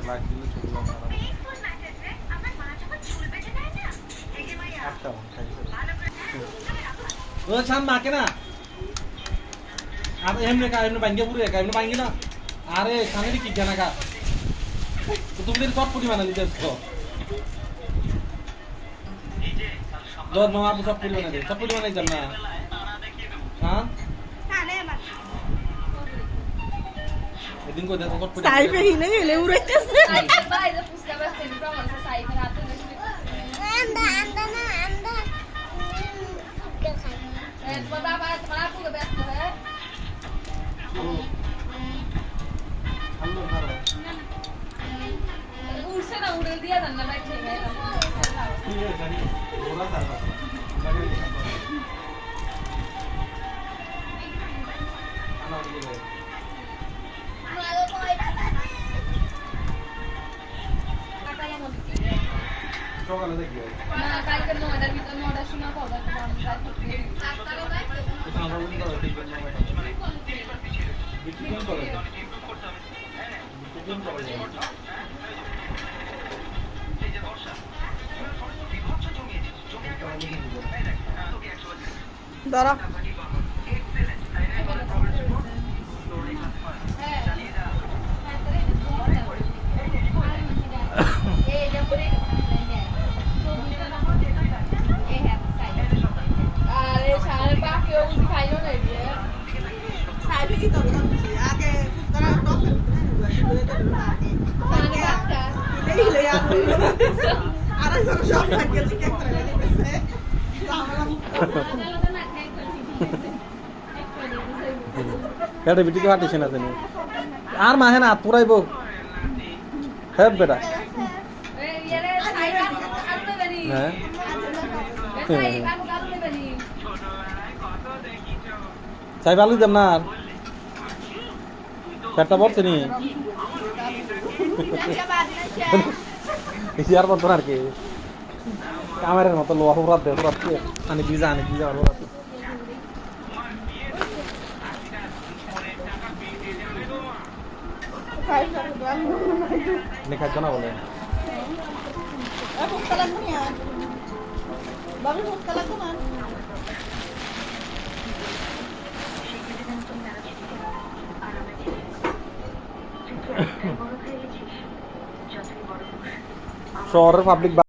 light দিলে ছবিগুলো খারাপ ও সাম মাকে না আর এমনি কা এমনি ভাঙ্গে পুরো একা এমনি ভাঙ্গি না আরে সামনে কি জানা কা তো তুমি চটপটি বানালি দেখছো দর মামা আপু চটপটি বানাই চটপটি বানাই জান না হ্যাঁ এদিন কই দেখো চটপটি সাইফে হিলে হিলে উড়াইতেছে ভাই যে পুস্কা বাস তেল কম আছে সাইফের হাতে বেশি আন্দা আন্দা না আন্দা কে খাই বাবা তোমার পুরো ব্যস্ত হয়ে আল্লাহ ভালো উড়ছে না উড়ে দিয়া দেন না ভাই ঠিক আছে ঠিক আছে জানি ওরা সারা লাগে আনা বলে সকালে দেখি না কালকে 9টার ভিতর 9টার সময় পাওয়া যাবে আমরা বলি তো দেখবেন না বিক্রি করে দাঁড়া আরে সারা বাকি ও খাইলো না রে সাইফে কি তখন আগে তারা টপ সারা বাকি হিলে হিলে আর সব সব থাকে যে করে গেছে এটা বিটিকে পাঠিয়েছেন না জানি আর মাহে না পুরাইব হ্যাঁ বেটা ইয়ারে সাইড আনতে দেনি হ্যাঁ সাইড আনতে দেনি চাই ভালো দেব না আর পেটটা পড়ছে নি আর বলতো আর কি কামেরের মতো লোয়া হোরাত দে হোরাত আনি ভিজা হোরাত খাইছো না বলে ফুসকা লাগবে না বাবু ফুসকা লাগবে না শহরের পাবলিক